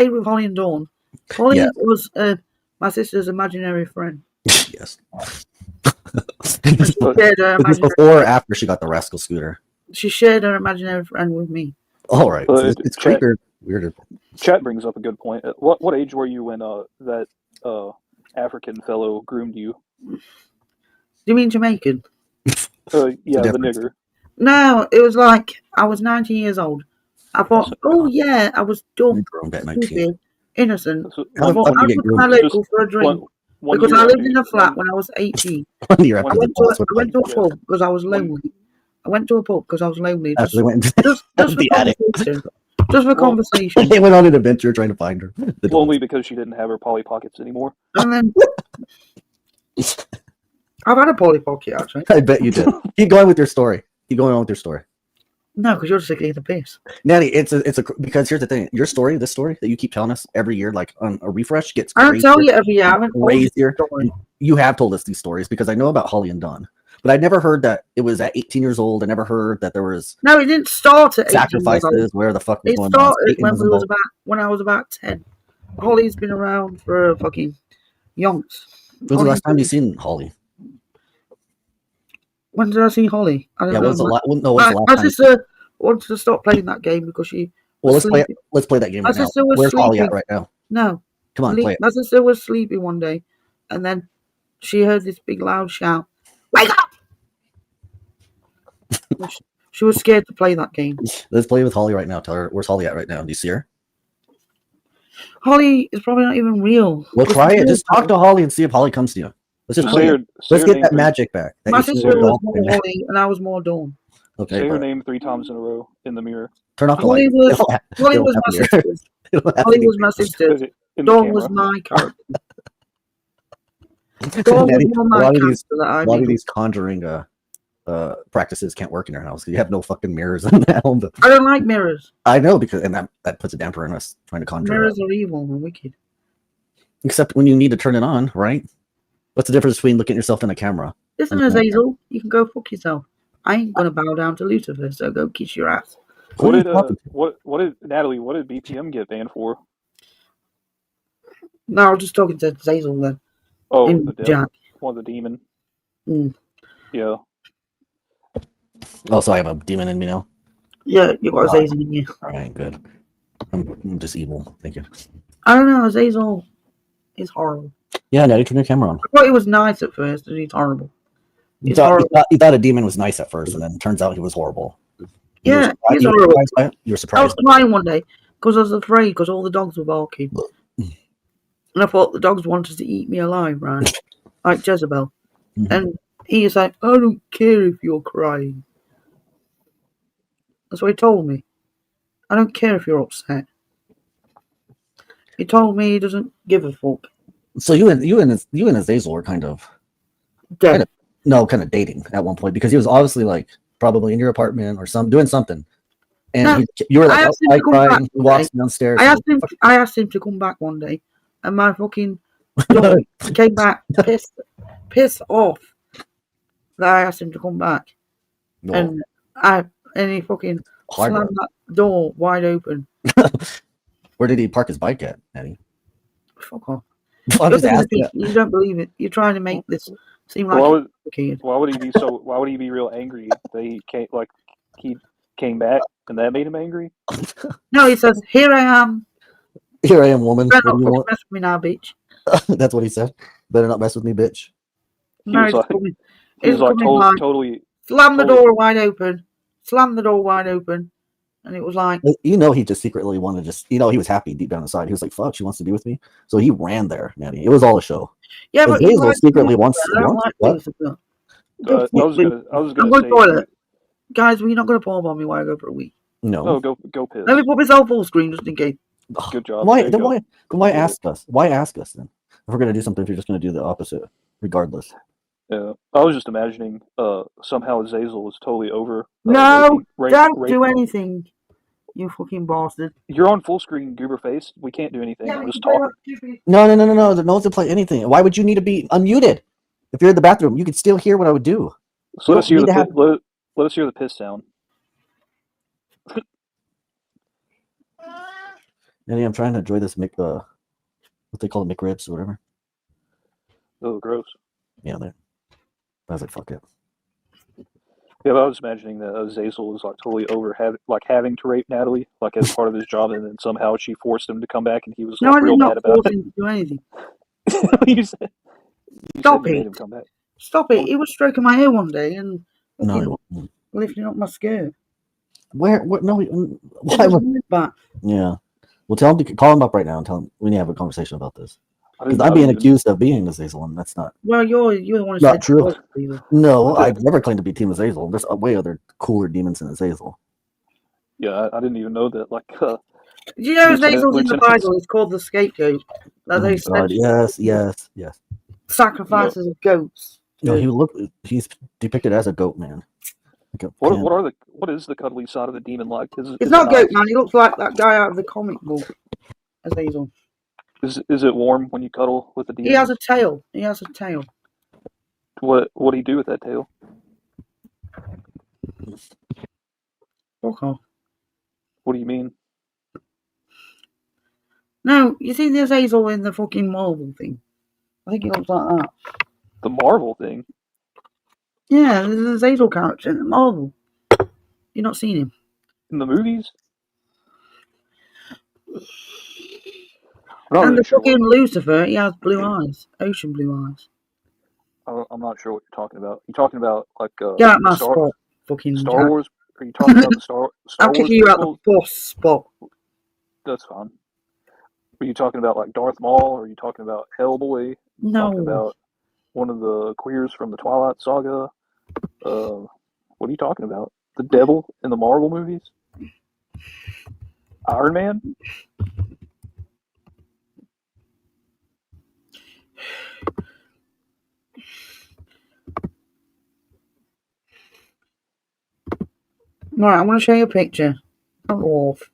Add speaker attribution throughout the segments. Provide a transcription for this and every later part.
Speaker 1: played with Holly and Dawn. Holly
Speaker 2: Yeah.
Speaker 1: was my sister's imaginary friend.
Speaker 2: Yes.
Speaker 1: She shared her
Speaker 2: Is this
Speaker 1: imaginary
Speaker 2: before or after she got the rascal scooter?
Speaker 1: She shared her imaginary friend with me.
Speaker 2: All right. So it's creepier, weirder.
Speaker 3: Chat brings up a good point. What age were you when that African fellow groomed you?
Speaker 1: Do you mean Jamaican?
Speaker 3: Yeah, the nigger.
Speaker 1: No, it was like I was 19 years old. I thought, oh yeah, I was dumb, stupid, innocent. I thought I'd go to my local for a drink because I lived in a flat when I was 18. I went to a pub because I was lonely. I went to a pub because I was lonely. Just for conversation.
Speaker 2: They went on an adventure trying to find her.
Speaker 3: Only because she didn't have her Polly Pockets anymore.
Speaker 1: And then I've had a Polly Pocket actually.
Speaker 2: I bet you did. Keep going with your story. Keep going on with your story.
Speaker 1: No, because you're just taking the piss.
Speaker 2: Natty, it's a because here's the thing. Your story, this story that you keep telling us every year, like on a refresh, gets
Speaker 1: I don't tell you every year. I haven't
Speaker 2: crazier. You have told us these stories because I know about Holly and Dawn. But I never heard that it was at 18 years old. I never heard that there was
Speaker 1: no. It didn't start at 18
Speaker 2: sacrifices.
Speaker 1: years old.
Speaker 2: Where the fuck was going
Speaker 1: on? It started when I was about 10. Holly's been around for fucking yonks.
Speaker 2: When's the last time you seen Holly?
Speaker 1: When did I see Holly? I don't know.
Speaker 2: When's the last time?
Speaker 1: My sister wanted to stop playing that game because she.
Speaker 2: Well, let's play that game right now. Where's Holly at right now?
Speaker 1: No.
Speaker 2: Come on, play it.
Speaker 1: My sister was sleeping one day, and then she heard this big loud shout. Wake up! She was scared to play that game.
Speaker 2: Let's play with Holly right now. Tell her, where's Holly at right now? Do you see her?
Speaker 1: Holly is probably not even real.
Speaker 2: Well, try it. Just talk to Holly and see if Holly comes to you. Let's just play it. Let's get that magic back.
Speaker 1: My sister was more Holly, and I was more Dawn.
Speaker 2: Okay.
Speaker 3: Say her name 3 times in a row in the mirror.
Speaker 2: Turn off the light.
Speaker 1: Holly was my sister. Holly was my sister. Dawn was my character.
Speaker 2: A lot of these conjuring practices can't work in your house. You have no fucking mirrors in the home.
Speaker 1: I don't like mirrors.
Speaker 2: I know because that puts a damper on us trying to conjure.
Speaker 1: Mirrors are evil and wicked.
Speaker 2: Except when you need to turn it on, right? What's the difference between looking at yourself in a camera?
Speaker 1: Listen, Azazel, you can go fuck yourself. I ain't gonna bow down to Lucifer, so go kiss your ass.
Speaker 3: What did Natalie? What did BPM get banned for?
Speaker 1: No, I was just talking to Azazel then.
Speaker 3: Oh, Jack. One of the demon.
Speaker 1: Mm.
Speaker 3: Yeah.
Speaker 2: Oh, so I have a demon in me now?
Speaker 1: Yeah, you got Azazel in you.
Speaker 2: Alright, good. I'm just evil. Thank you.
Speaker 1: I don't know, Azazel is horrible.
Speaker 2: Yeah, Natty, turn your camera on.
Speaker 1: I thought he was nice at first, and he's horrible.
Speaker 2: You thought a demon was nice at first, and then it turns out he was horrible.
Speaker 1: Yeah, he's horrible.
Speaker 2: You were surprised.
Speaker 1: I was crying one day because I was afraid because all the dogs were barking. And I thought the dogs wanted to eat me alive, right? Like Jezebel. Mm-hmm. And he is like, I don't care if you're crying. That's what he told me. I don't care if you're upset. He told me he doesn't give a fuck.
Speaker 2: So you and Azazel were kind of dating at one point because he was obviously like probably in your apartment or doing something. And you were like crying, he walks downstairs.
Speaker 1: I asked him to come back one day. And my fucking dog came back pissed off that I asked him to come back. No. And he fucking slammed that door wide open.
Speaker 2: Where did he park his bike at, Natty?
Speaker 1: Fuck off.
Speaker 2: I'm just asking.
Speaker 1: You don't believe it. You're trying to make this seem like a kid.
Speaker 3: Why would he be real angry that he came back and that made him angry?
Speaker 1: No, he says, Here I am,
Speaker 2: woman.
Speaker 1: Better not mess with me now, bitch.
Speaker 2: That's what he said. Better not mess with me, bitch.
Speaker 1: No, he's totally slam the door wide open. Slam the door wide open. And it was like...
Speaker 2: he just secretly wanted to he was happy deep down inside. He was like, fuck, she wants to be with me. So he ran there, Natty. It was all a show.
Speaker 1: Yeah, but
Speaker 2: Hazel secretly wants to...
Speaker 3: I was gonna say...
Speaker 1: Toilet. Guys, we're not going to palm on me while I go for a week.
Speaker 2: No.
Speaker 3: Oh, go piss.
Speaker 1: Let me put myself full screen just in case.
Speaker 3: Good job.
Speaker 2: Why ask us? Why ask us then? If we're gonna do something, if you're just gonna do the opposite, regardless.
Speaker 3: Yeah, I was just imagining somehow Azazel was totally over.
Speaker 1: No, don't do anything, you fucking bastard.
Speaker 3: You're on full screen, goober face. We can't do anything. I'm just talking.
Speaker 2: No. No one's to play anything. Why would you need to be unmuted? If you're in the bathroom, you could still hear what I would do.
Speaker 3: So let us hear the piss sound.
Speaker 2: Yeah, I'm trying to enjoy this what they call it, McRibs or whatever.
Speaker 3: Oh, gross.
Speaker 2: Yeah, I was like, fuck it.
Speaker 3: Yeah, but I was imagining that Azazel was like totally over having to rape Natalie, like as part of his job, and then somehow she forced him to come back, and he was
Speaker 1: No, I
Speaker 3: real
Speaker 1: did not
Speaker 3: mad about
Speaker 1: force
Speaker 3: it.
Speaker 1: him to do anything.
Speaker 3: you said
Speaker 1: Stop
Speaker 3: you
Speaker 1: it!
Speaker 3: made him come back.
Speaker 1: Stop it! He was stroking my hair one day and lifting up my skirt.
Speaker 2: Where? No. Why?
Speaker 1: Back.
Speaker 2: Yeah. Well, call him up right now and tell him we need to have a conversation about this. Because I'm being accused of being Azazel, and that's not.
Speaker 1: Well, you're the one who
Speaker 2: not
Speaker 1: said
Speaker 2: true. No, I've never claimed to be Team Azazel. There's way other cooler demons than Azazel.
Speaker 3: Yeah, I didn't even know that. Like,
Speaker 1: do you know Azazel's in the Bible? It's called the scapegoat.
Speaker 2: God, yes.
Speaker 1: Sacrifices of goats.
Speaker 2: No, he's depicted as a goat man. Like
Speaker 3: what is the cuddly side of the demon like?
Speaker 1: It's not goat man. He looks like that guy out of the comic book. Azazel.
Speaker 3: Is it warm when you cuddle with the demon?
Speaker 1: He has a tail.
Speaker 3: What do you do with that tail?
Speaker 1: Fuck off.
Speaker 3: What do you mean?
Speaker 1: No, you see the Azazel in the fucking Marvel thing. I think he looks like that.
Speaker 3: The Marvel thing?
Speaker 1: Yeah, there's an Azazel character in the Marvel. You've not seen him?
Speaker 3: In the movies?
Speaker 1: And the fucking Lucifer, he has blue eyes. Ocean blue eyes.
Speaker 3: I'm not sure what you're talking about. You talking about like
Speaker 1: get out my spot, fucking
Speaker 3: Star Wars? Are you talking about the Star
Speaker 1: I'll
Speaker 3: Wars?
Speaker 1: kick you out the boss spot.
Speaker 3: That's fine. Are you talking about like Darth Maul? Or are you talking about Hellboy?
Speaker 1: No.
Speaker 3: Talking about one of the queers from the Twilight Saga? What are you talking about? The devil in the Marvel movies? Iron Man?
Speaker 1: Right, I'm going to show you a picture. Off.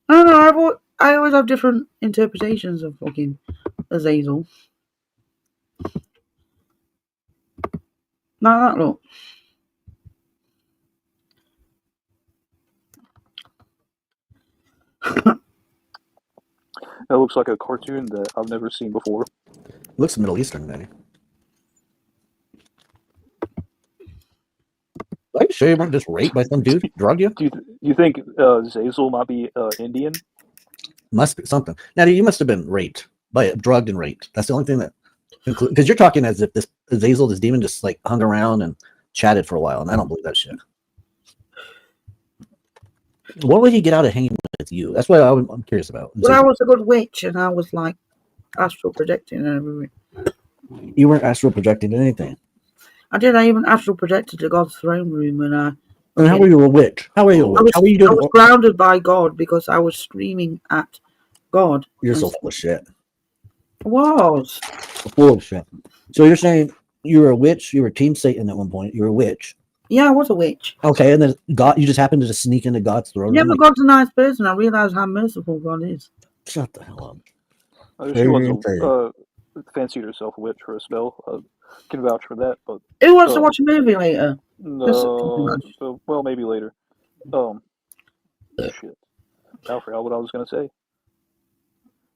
Speaker 1: I don't know, I always have different interpretations of fucking Azazel. Now that look.
Speaker 3: That looks like a cartoon that I've never seen before.
Speaker 2: It looks Middle Eastern, Natty. Are you sure you weren't just raped by some dude? Drug you?
Speaker 3: Do you think Zazel might be Indian?
Speaker 2: Must be something. Natty, you must have been raped, drugged and raped. That's the only thing that includes. Because you're talking as if this Zazel, this demon, just like hung around and chatted for a while, and I don't believe that shit. What would he get out of hanging with you? That's what I'm curious about.
Speaker 1: Well, I was a good witch, and I was like astral projecting and everything.
Speaker 2: You weren't astral projecting anything.
Speaker 1: I did. I even astral projected to God's throne room, and
Speaker 2: how were you a witch? How were you a witch? How were you doing?
Speaker 1: I was grounded by God because I was screaming at God.
Speaker 2: You're so full of shit.
Speaker 1: I was.
Speaker 2: Full of shit. So you're saying you were a witch? You were Team Satan at one point. You were a witch.
Speaker 1: Yeah, I was a witch.
Speaker 2: Okay, and then God, you just happened to just sneak into God's throne.
Speaker 1: Yeah, but God's a nice person. I realized how merciful God is.
Speaker 2: Shut the hell up.
Speaker 3: She was fancied herself a witch for a spell. Can vouch for that. But
Speaker 1: who wants to watch a movie later?
Speaker 3: No, well, maybe later. Shit. I forgot what I was going to say.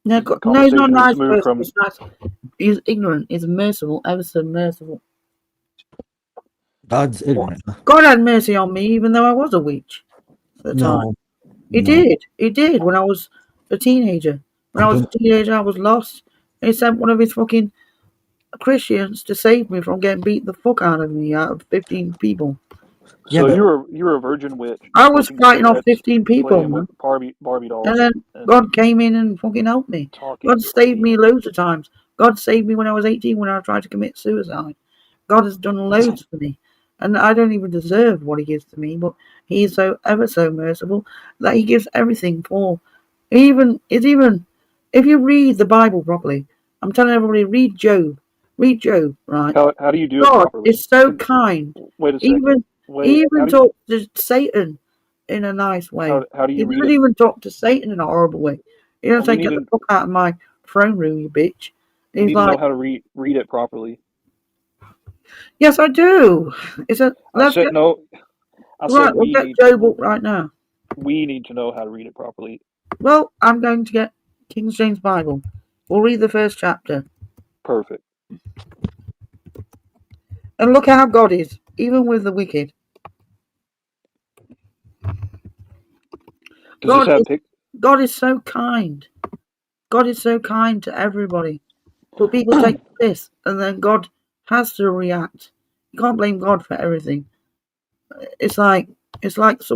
Speaker 1: No, he's not a nice person. He's nice. He's ignorant. He's merciful. Ever so merciful.
Speaker 2: God's ignorant.
Speaker 1: God had mercy on me, even though I was a witch at the time. He did. He did when I was a teenager. When I was a teenager, I was lost. He sent one of his fucking Christians to save me from getting beat the fuck out of me out of 15 people.
Speaker 3: So you were a virgin witch.
Speaker 1: I was fighting off 15 people, man.
Speaker 3: Barbie dolls.
Speaker 1: And then God came in and fucking helped me. God saved me loads of times. God saved me when I was 18 when I tried to commit suicide. God has done loads for me. And I don't even deserve what he gives to me, but he is so ever so merciful that he gives everything for. If you read the Bible properly, I'm telling everybody, read Job. Read Job, right?
Speaker 3: How do you do
Speaker 1: God
Speaker 3: it properly?
Speaker 1: is so kind.
Speaker 3: Wait a second.
Speaker 1: He even talks to Satan in a nice way.
Speaker 3: How do you read it?
Speaker 1: He doesn't even talk to Satan in a horrible way. He doesn't say, get the fuck out of my throne room, you bitch.
Speaker 3: You need to know how to read it properly.
Speaker 1: Yes, I do. Let's get Job up right now.
Speaker 3: We need to know how to read it properly.
Speaker 1: Well, I'm going to get King James Bible. We'll read the first chapter.
Speaker 3: Perfect.
Speaker 1: And look how God is, even with the wicked. God is so kind. God is so kind to everybody. But people take this, and then God has to react. You can't blame God for everything. It's like some